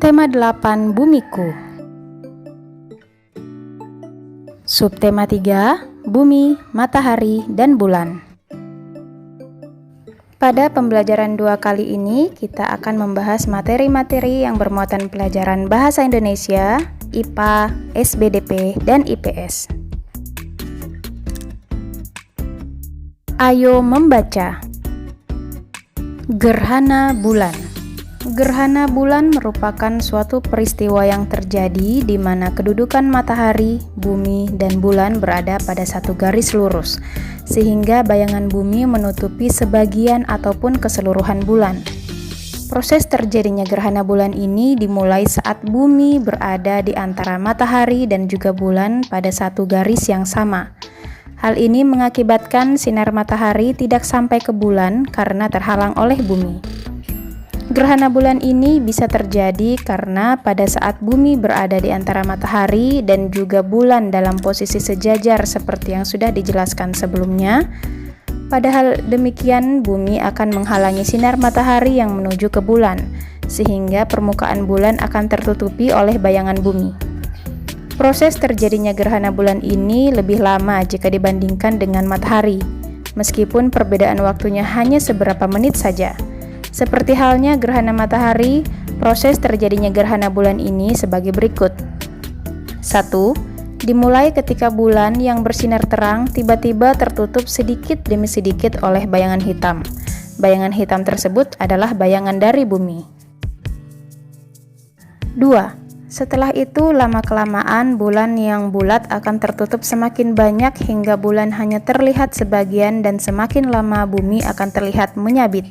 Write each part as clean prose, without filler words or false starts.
Tema 8 Bumiku. Subtema 3 Bumi, Matahari, dan Bulan. Pada pembelajaran 2 kali ini, kita akan membahas materi-materi yang bermuatan pelajaran Bahasa Indonesia, IPA, SBDP, dan IPS. Ayo membaca. Gerhana bulan. Gerhana bulan merupakan suatu peristiwa yang terjadi di mana kedudukan matahari, bumi, dan bulan berada pada satu garis lurus, sehingga bayangan bumi menutupi sebagian ataupun keseluruhan bulan. Proses terjadinya gerhana bulan ini dimulai saat bumi berada di antara matahari dan juga bulan pada satu garis yang sama. Hal ini mengakibatkan sinar matahari tidak sampai ke bulan karena terhalang oleh bumi. Gerhana bulan ini bisa terjadi karena pada saat bumi berada di antara matahari dan juga bulan dalam posisi sejajar seperti yang sudah dijelaskan sebelumnya. Padahal demikian, bumi akan menghalangi sinar matahari yang menuju ke bulan, sehingga permukaan bulan akan tertutupi oleh bayangan bumi. Proses terjadinya gerhana bulan ini lebih lama jika dibandingkan dengan matahari, meskipun perbedaan waktunya hanya seberapa menit saja. Seperti halnya gerhana matahari, proses terjadinya gerhana bulan ini sebagai berikut. 1. Dimulai ketika bulan yang bersinar terang tiba-tiba tertutup sedikit demi sedikit oleh bayangan hitam. Bayangan hitam tersebut adalah bayangan dari bumi. 2. Setelah itu, lama-kelamaan bulan yang bulat akan tertutup semakin banyak hingga bulan hanya terlihat sebagian dan semakin lama bumi akan terlihat menyabit.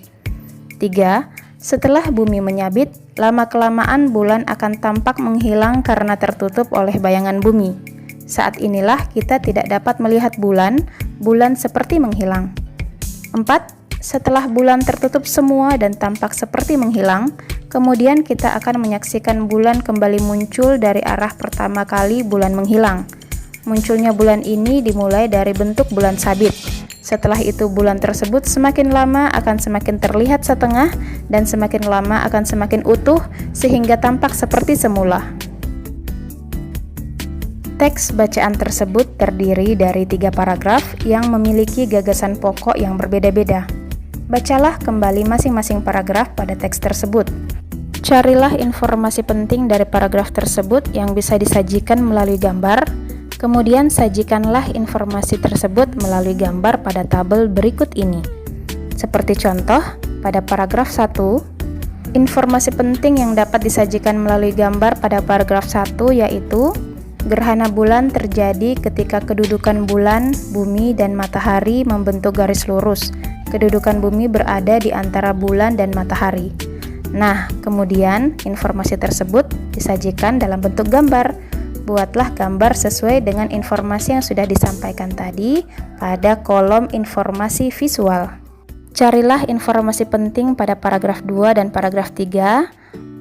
3. Setelah bumi menyabit, lama-kelamaan bulan akan tampak menghilang karena tertutup oleh bayangan bumi. Saat inilah kita tidak dapat melihat bulan seperti menghilang. 4. Setelah bulan tertutup semua dan tampak seperti menghilang, kemudian kita akan menyaksikan bulan kembali muncul dari arah pertama kali bulan menghilang. Munculnya bulan ini dimulai dari bentuk bulan sabit. Setelah itu bulan tersebut semakin lama akan semakin terlihat setengah dan semakin lama akan semakin utuh sehingga tampak seperti semula. Teks bacaan tersebut terdiri dari 3 paragraf yang memiliki gagasan pokok yang berbeda-beda. Bacalah kembali masing-masing paragraf pada teks tersebut. Carilah informasi penting dari paragraf tersebut yang bisa disajikan melalui gambar. Kemudian sajikanlah informasi tersebut melalui gambar pada tabel berikut ini. Seperti contoh, pada paragraf 1, informasi penting yang dapat disajikan melalui gambar pada paragraf 1 yaitu gerhana bulan terjadi ketika kedudukan bulan, bumi, dan matahari membentuk garis lurus. Kedudukan bumi berada di antara bulan dan matahari. Nah, kemudian informasi tersebut disajikan dalam bentuk gambar. Buatlah gambar sesuai dengan informasi yang sudah disampaikan tadi pada kolom informasi visual. Carilah informasi penting pada paragraf 2 dan paragraf 3,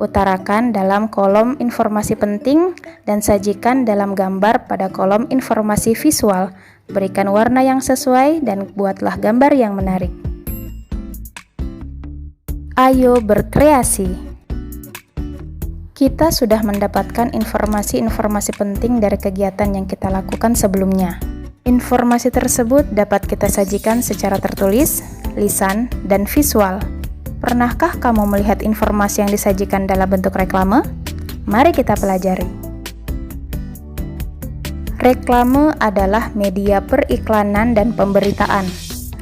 utarakan dalam kolom informasi penting dan sajikan dalam gambar pada kolom informasi visual. Berikan warna yang sesuai dan buatlah gambar yang menarik. Ayo berkreasi. Kita sudah mendapatkan informasi-informasi penting dari kegiatan yang kita lakukan sebelumnya. Informasi tersebut dapat kita sajikan secara tertulis, lisan, dan visual. Pernahkah kamu melihat informasi yang disajikan dalam bentuk reklame? Mari kita pelajari. Reklame adalah media periklanan dan pemberitaan.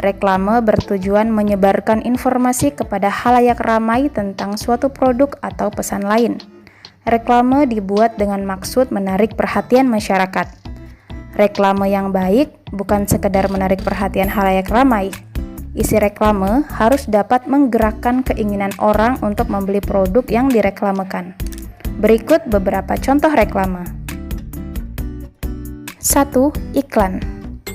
Reklame bertujuan menyebarkan informasi kepada khalayak ramai tentang suatu produk atau pesan lain. Reklame dibuat dengan maksud menarik perhatian masyarakat. Reklame yang baik bukan sekedar menarik perhatian khalayak ramai. Isi reklame harus dapat menggerakkan keinginan orang untuk membeli produk yang direklamekan. Berikut beberapa contoh reklame. 1. Iklan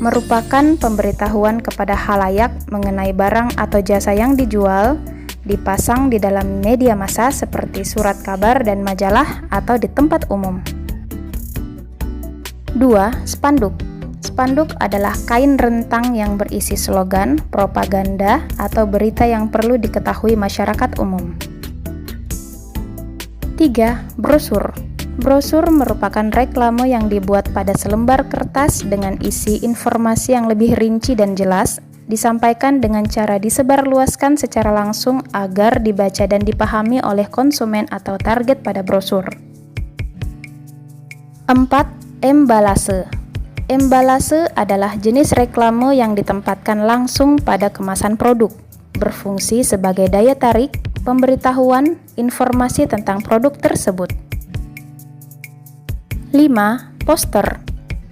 merupakan pemberitahuan kepada khalayak mengenai barang atau jasa yang dijual, dipasang di dalam media massa seperti surat kabar dan majalah atau di tempat umum. 2. Spanduk. Spanduk adalah kain rentang yang berisi slogan, propaganda, atau berita yang perlu diketahui masyarakat umum. 3. Brosur. Brosur merupakan reklame yang dibuat pada selembar kertas dengan isi informasi yang lebih rinci dan jelas, disampaikan dengan cara disebarluaskan secara langsung agar dibaca dan dipahami oleh konsumen atau target pada brosur. 4. Embalase. Embalase adalah jenis reklame yang ditempatkan langsung pada kemasan produk, berfungsi sebagai daya tarik, pemberitahuan, informasi tentang produk tersebut. 5. Poster.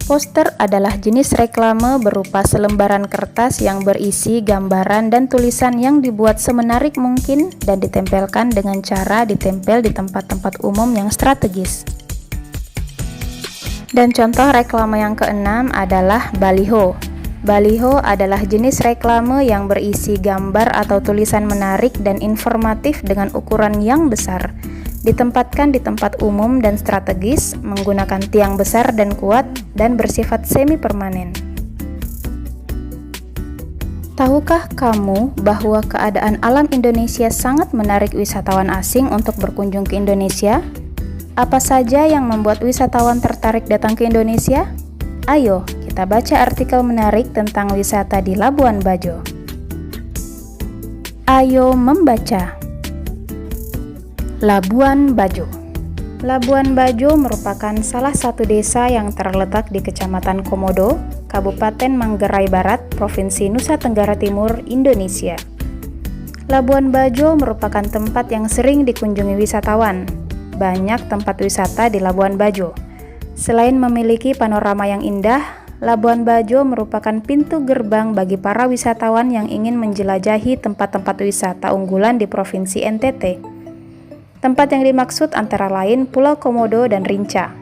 Poster adalah jenis reklame berupa selembaran kertas yang berisi gambaran dan tulisan yang dibuat semenarik mungkin dan ditempelkan dengan cara ditempel di tempat-tempat umum yang strategis. Dan contoh reklame yang keenam adalah baliho. Baliho adalah jenis reklame yang berisi gambar atau tulisan menarik dan informatif dengan ukuran yang besar, ditempatkan di tempat umum dan strategis, menggunakan tiang besar dan kuat, dan bersifat semi-permanen. Tahukah kamu bahwa keadaan alam Indonesia sangat menarik wisatawan asing untuk berkunjung ke Indonesia? Apa saja yang membuat wisatawan tertarik datang ke Indonesia? Ayo, kita baca artikel menarik tentang wisata di Labuan Bajo. Ayo membaca. Labuan Bajo. Labuan Bajo merupakan salah satu desa yang terletak di Kecamatan Komodo, Kabupaten Manggarai Barat, Provinsi Nusa Tenggara Timur, Indonesia. Labuan Bajo merupakan tempat yang sering dikunjungi wisatawan. Banyak tempat wisata di Labuan Bajo. Selain memiliki panorama yang indah, Labuan Bajo merupakan pintu gerbang bagi para wisatawan yang ingin menjelajahi tempat-tempat wisata unggulan di Provinsi NTT. Tempat yang dimaksud antara lain Pulau Komodo dan Rinca.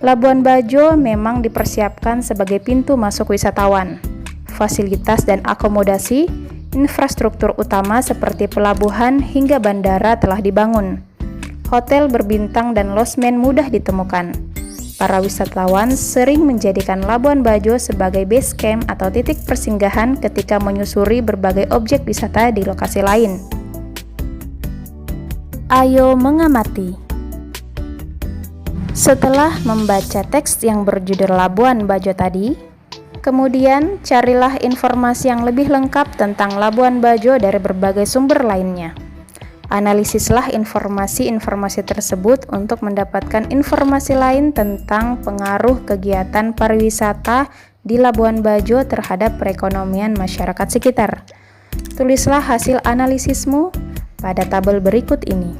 Labuan Bajo memang dipersiapkan sebagai pintu masuk wisatawan. Fasilitas dan akomodasi, infrastruktur utama seperti pelabuhan hingga bandara telah dibangun. Hotel berbintang dan losmen mudah ditemukan. Para wisatawan sering menjadikan Labuan Bajo sebagai base camp atau titik persinggahan ketika menyusuri berbagai objek wisata di lokasi lain. Ayo mengamati. Setelah membaca teks yang berjudul Labuan Bajo tadi, kemudian carilah informasi yang lebih lengkap tentang Labuan Bajo dari berbagai sumber lainnya. Analisislah informasi-informasi tersebut untuk mendapatkan informasi lain tentang pengaruh kegiatan pariwisata di Labuan Bajo terhadap perekonomian masyarakat sekitar. Tulislah hasil analisismu pada tabel berikut ini.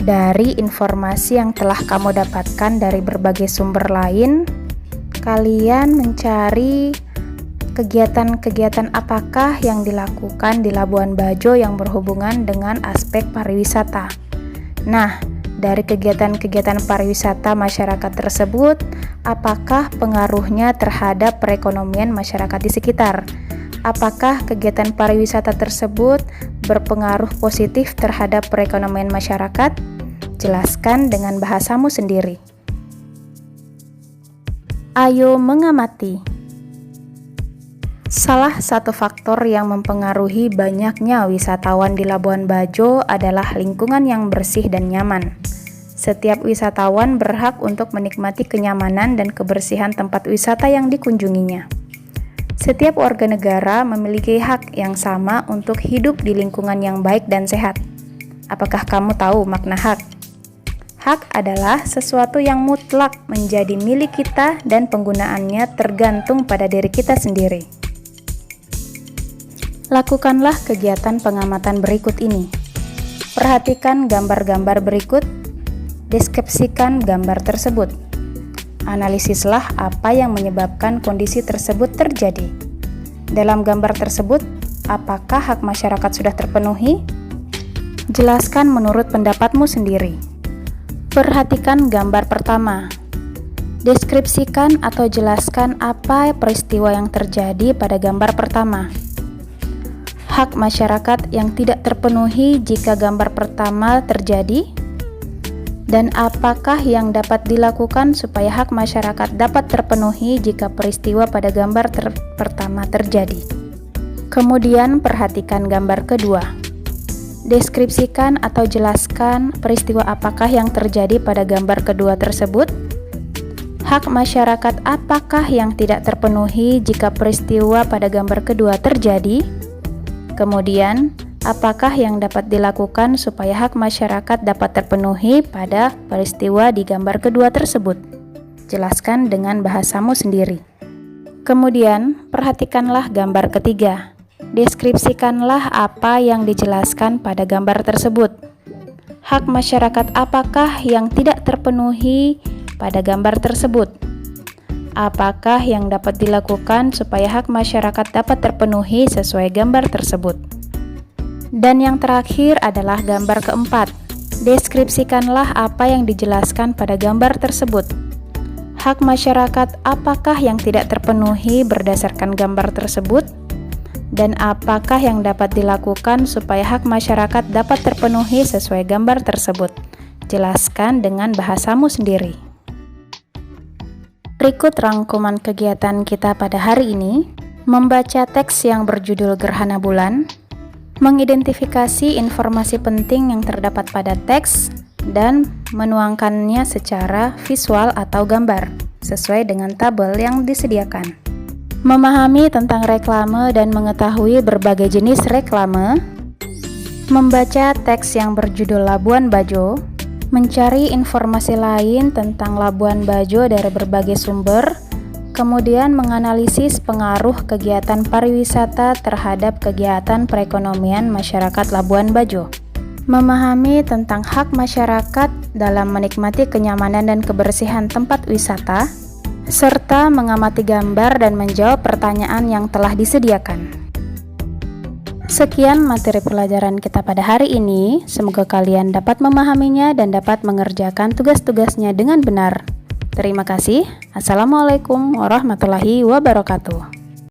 Dari informasi yang telah kamu dapatkan dari berbagai sumber lain, kalian mencari kegiatan-kegiatan apakah yang dilakukan di Labuan Bajo yang berhubungan dengan aspek pariwisata. Nah, dari kegiatan-kegiatan pariwisata masyarakat tersebut, apakah pengaruhnya terhadap perekonomian masyarakat di sekitar? Apakah kegiatan pariwisata tersebut berpengaruh positif terhadap perekonomian masyarakat? Jelaskan dengan bahasamu sendiri. Ayo mengamati. Salah satu faktor yang mempengaruhi banyaknya wisatawan di Labuan Bajo adalah lingkungan yang bersih dan nyaman. Setiap wisatawan berhak untuk menikmati kenyamanan dan kebersihan tempat wisata yang dikunjunginya. Setiap warga negara memiliki hak yang sama untuk hidup di lingkungan yang baik dan sehat. Apakah kamu tahu makna hak? Hak adalah sesuatu yang mutlak menjadi milik kita dan penggunaannya tergantung pada diri kita sendiri. Lakukanlah kegiatan pengamatan berikut ini. Perhatikan gambar-gambar berikut, deskripsikan gambar tersebut. Analisislah apa yang menyebabkan kondisi tersebut terjadi. Dalam gambar tersebut, apakah hak masyarakat sudah terpenuhi? Jelaskan menurut pendapatmu sendiri. Perhatikan gambar pertama. Deskripsikan atau jelaskan apa peristiwa yang terjadi pada gambar pertama. Hak masyarakat yang tidak terpenuhi jika gambar pertama terjadi? Dan apakah yang dapat dilakukan supaya hak masyarakat dapat terpenuhi jika peristiwa pada gambar pertama terjadi? Kemudian perhatikan gambar kedua. Deskripsikan atau jelaskan peristiwa apakah yang terjadi pada gambar kedua tersebut. Hak masyarakat apakah yang tidak terpenuhi jika peristiwa pada gambar kedua terjadi? Kemudian, apakah yang dapat dilakukan supaya hak masyarakat dapat terpenuhi pada peristiwa di gambar kedua tersebut? Jelaskan dengan bahasamu sendiri. Kemudian, perhatikanlah gambar ketiga. Deskripsikanlah apa yang dijelaskan pada gambar tersebut. Hak masyarakat apakah yang tidak terpenuhi pada gambar tersebut? Apakah yang dapat dilakukan supaya hak masyarakat dapat terpenuhi sesuai gambar tersebut? Dan yang terakhir adalah gambar keempat. Deskripsikanlah apa yang dijelaskan pada gambar tersebut. Hak masyarakat apakah yang tidak terpenuhi berdasarkan gambar tersebut? Dan apakah yang dapat dilakukan supaya hak masyarakat dapat terpenuhi sesuai gambar tersebut? Jelaskan dengan bahasamu sendiri. Berikut rangkuman kegiatan kita pada hari ini: membaca teks yang berjudul Gerhana Bulan, mengidentifikasi informasi penting yang terdapat pada teks, dan menuangkannya secara visual atau gambar, sesuai dengan tabel yang disediakan. Memahami tentang reklame dan mengetahui berbagai jenis reklame, membaca teks yang berjudul Labuan Bajo, mencari informasi lain tentang Labuan Bajo dari berbagai sumber, kemudian menganalisis pengaruh kegiatan pariwisata terhadap kegiatan perekonomian masyarakat Labuan Bajo, memahami tentang hak masyarakat dalam menikmati kenyamanan dan kebersihan tempat wisata, serta mengamati gambar dan menjawab pertanyaan yang telah disediakan. Sekian materi pelajaran kita pada hari ini. Semoga kalian dapat memahaminya dan dapat mengerjakan tugas-tugasnya dengan benar. Terima kasih. Assalamualaikum warahmatullahi wabarakatuh.